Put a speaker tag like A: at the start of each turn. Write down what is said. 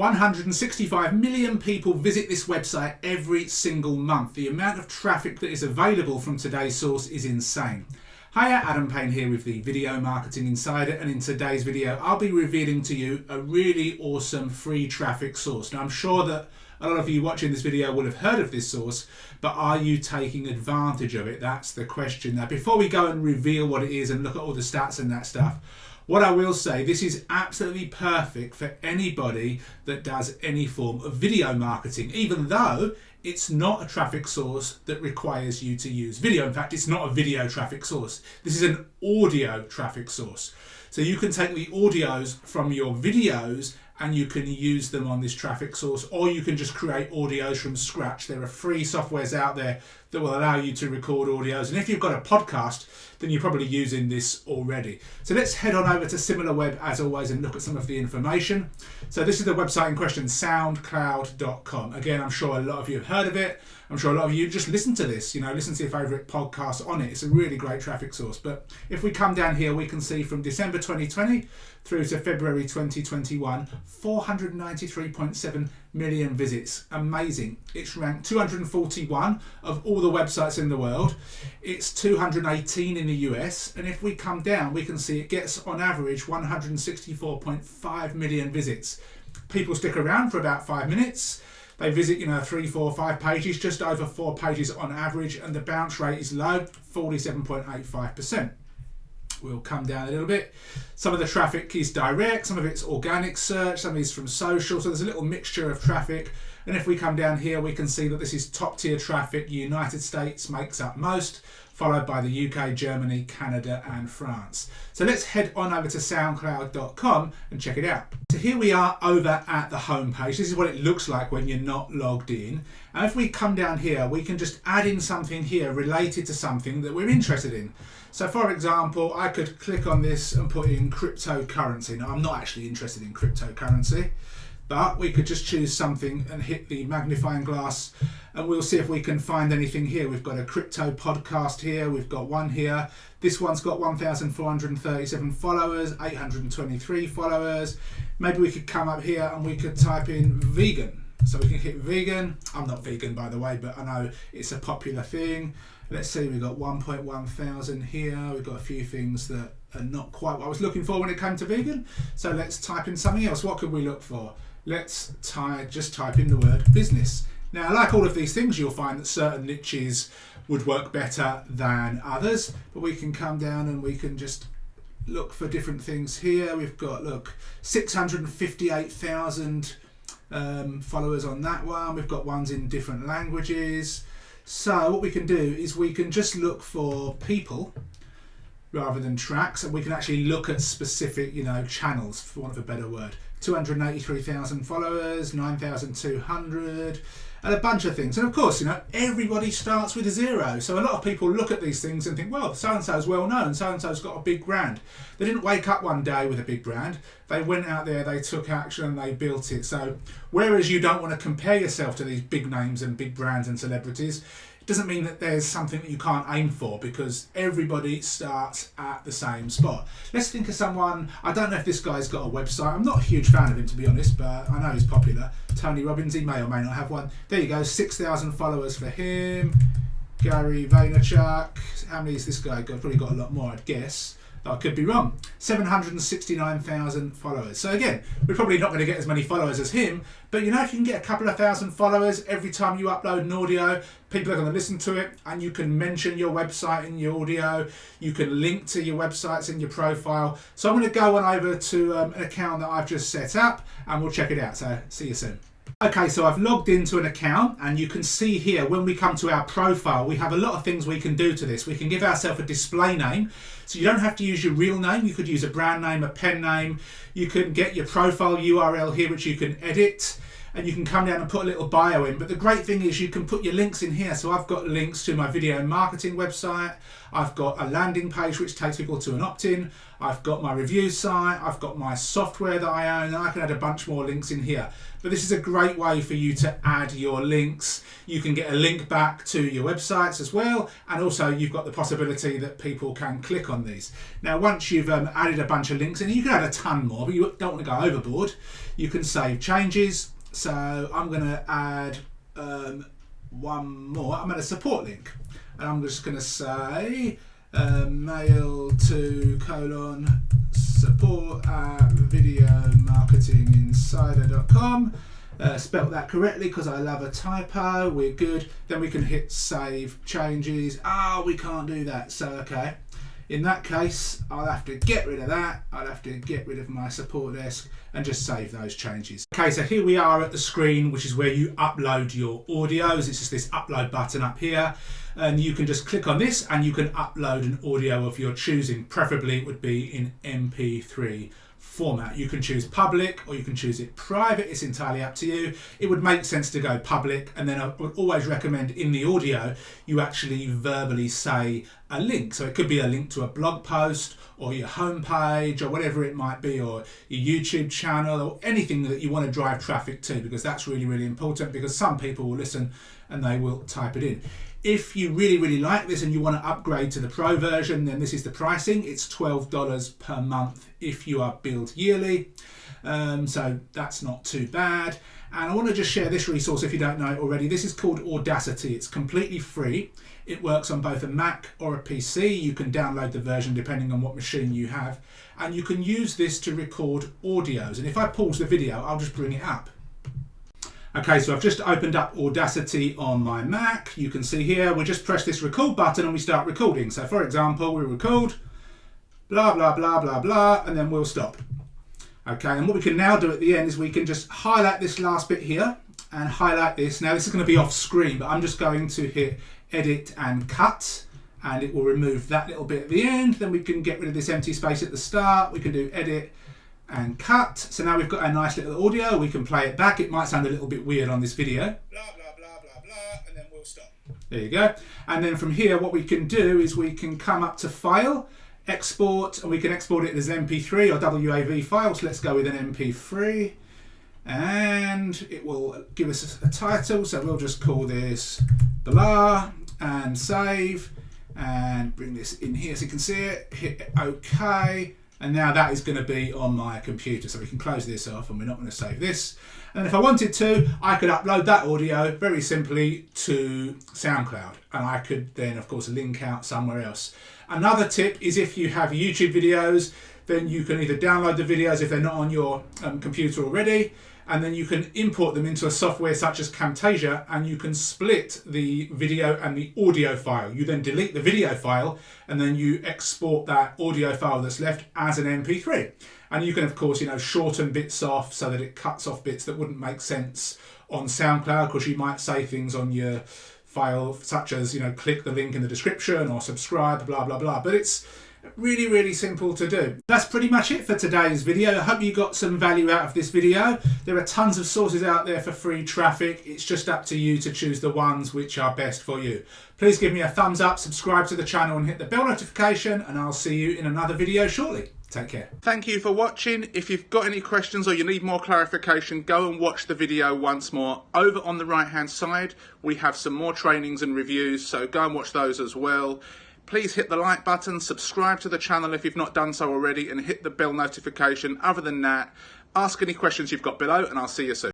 A: 165 million people visit this website every single month. The amount of traffic that is available from today's source is insane. Hiya, Adam Payne here with the Video Marketing Insider, and in today's video I'll be revealing to you a really awesome free traffic source. Now I'm sure that a lot of you watching this video will have heard of this source, but are you taking advantage of it? That's the question. Now before we go and reveal what it is and look at all the stats and that stuff, what I will say, this is absolutely perfect for anybody that does any form of video marketing, even though it's not a traffic source that requires you to use video. In fact, it's not a video traffic source. This is an audio traffic source. So you can take the audios from your videos and you can use them on this traffic source, or you can just create audios from scratch. There are free softwares out there that will allow you to record audios. And if you've got a podcast, then you're probably using this already. So let's head on over to SimilarWeb as always and look at some of the information. So this is the website in question, SoundCloud.com. Again, I'm sure a lot of you have heard of it. I'm sure a lot of you just listen to this, listen to your favourite podcast on it. It's a really great traffic source. But if we come down here, we can see from December 2020 through to February 2021, 493.7 million visits. Amazing. It's ranked 241 of all the websites in the world. It's 218 in the US. And if we come down, we can see it gets on average 164.5 million visits. People stick around for about 5 minutes. They visit, 3, 4, 5 pages, just over 4 pages on average, and the bounce rate is low, 47.85%. We'll come down a little bit. Some of the traffic is direct, some of it's organic search, some is from social, so there's a little mixture of traffic. And if we come down here, we can see that this is top tier traffic. United States makes up most, followed by the UK, Germany, Canada and France. So let's head on over to SoundCloud.com and check it out. So here we are over at the home page. This is what it looks like when you're not logged in. And if we come down here, we can just add in something here related to something that we're interested in. So for example, I could click on this and put in cryptocurrency. Now I'm not actually interested in cryptocurrency, but we could just choose something and hit the magnifying glass and we'll see if we can find anything here. We've got a crypto podcast here, we've got one here. This one's got 1,437 followers, 823 followers. Maybe we could come up here and we could type in vegan. So we can hit vegan. I'm not vegan by the way, but I know it's a popular thing. Let's see, we've got 1.1 thousand here. We've got a few things that are not quite what I was looking for when it came to vegan. So let's type in something else. What could we look for? Let's just type in the word business. Now, like all of these things, you'll find that certain niches would work better than others, but we can come down and we can just look for different things here. We've got, 658,000 followers on that one. We've got ones in different languages. So what we can do is we can just look for people rather than tracks, and we can actually look at specific, channels, for want of a better word. 283,000 followers, 9,200, and a bunch of things. And of course, everybody starts with a 0. So a lot of people look at these things and think, well, so-and-so's well known, so-and-so's got a big brand. They didn't wake up one day with a big brand. They went out there, they took action and they built it. So whereas you don't want to compare yourself to these big names and big brands and celebrities, it doesn't mean that there's something that you can't aim for, because everybody starts at the same spot. Let's think of someone. I don't know if this guy's got a website. I'm not a huge fan of him, to be honest, but I know he's popular. Tony Robbins, he may or may not have one. There you go, 6,000 followers for him. Gary Vaynerchuk. How many has this guy got? Probably got a lot more, I'd guess. I could be wrong. 769,000 followers. So again, we're probably not going to get as many followers as him, but if you can get a couple of thousand followers every time you upload an audio, people are going to listen to it, and you can mention your website in your audio. You can link to your websites in your profile. So I'm going to go on over to an account that I've just set up, and we'll check it out. So see you soon. Okay, so I've logged into an account, and you can see here when we come to our profile, we have a lot of things we can do to this. We can give ourselves a display name, so you don't have to use your real name. You could use a brand name, a pen name. You can get your profile URL here, which you can edit. and you can come down and put a little bio in. But the great thing is you can put your links in here. So I've got links to my video marketing website. I've got a landing page which takes people to an opt-in. I've got my review site. I've got my software that I own, and I can add a bunch more links in here. But this is a great way for you to add your links. You can get a link back to your websites as well, and also you've got the possibility that people can click on these. Now, once you've added a bunch of links, and you can add a ton more, but you don't want to go overboard, you can save changes. So I'm going to add one more. I'm going to support link, and I'm just going to say mail to support at videomarketinginsider.com. Spelt that correctly because I love a typo. We're good. Then we can hit save changes. We can't do that. So okay, in that case I'll have to get rid of that. I'll have to get rid of my support desk and just save those changes. Okay, so here we are at the screen, which is where you upload your audios. It's just this upload button up here, and you can just click on this and you can upload an audio of your choosing. Preferably it would be in MP3 format. You can choose public or you can choose it private. It's entirely up to you. It would make sense to go public, and then I would always recommend in the audio you actually verbally say a link. So it could be a link to a blog post or your homepage or whatever it might be, or your YouTube channel, or anything that you want to drive traffic to, because that's really, really important, because some people will listen and they will type it in. If you really, really like this and you want to upgrade to the Pro version, then this is the pricing. It's $12 per month if you are billed yearly. So that's not too bad. And I want to just share this resource if you don't know it already. This is called Audacity. It's completely free. It works on both a Mac or a PC. You can download the version depending on what machine you have. And you can use this to record audios. And if I pause the video, I'll just bring it up. Okay, so I've just opened up Audacity on my Mac. You can see here, we just press this record button and we start recording. So for example, we record, blah, blah, blah, blah, blah, and then we'll stop. Okay, and what we can now do at the end is we can just highlight this last bit here and highlight this. Now this is going to be off screen, but I'm just going to hit edit and cut, and it will remove that little bit at the end. Then we can get rid of this empty space at the start. We can do edit and cut. So now we've got a nice little audio. We can play it back. It might sound a little bit weird on this video. Blah, blah, blah, blah, blah, and then we'll stop. There you go. And then from here, what we can do is we can come up to File, Export, and we can export it as MP3 or WAV file. So let's go with an MP3, and it will give us a title. So we'll just call this blah, and save, and bring this in here so you can see it. Hit OK. And now that is going to be on my computer. So we can close this off, and we're not going to save this. And if I wanted to, I could upload that audio very simply to SoundCloud. And I could then, of course, link out somewhere else. Another tip is if you have YouTube videos, then you can either download the videos if they're not on your computer already, and then you can import them into a software such as Camtasia, and you can split the video and the audio file. You then delete the video file, and then you export that audio file that's left as an MP3. And you can, of course, shorten bits off so that it cuts off bits that wouldn't make sense on SoundCloud, because you might say things on your file such as, click the link in the description or subscribe, blah, blah, blah. But it's really, really simple to do. That's pretty much it for today's video. I hope you got some value out of this video. There are tons of sources out there for free traffic. It's just up to you to choose the ones which are best for you. Please give me a thumbs up, subscribe to the channel and hit the bell notification, and I'll see you in another video shortly. Take care. Thank you for watching. If you've got any questions or you need more clarification, go and watch the video once more. Over on the right hand side, we have some more trainings and reviews, so go and watch those as well. Please hit the like button, subscribe to the channel if you've not done so already, and hit the bell notification. Other than that, ask any questions you've got below, and I'll see you soon.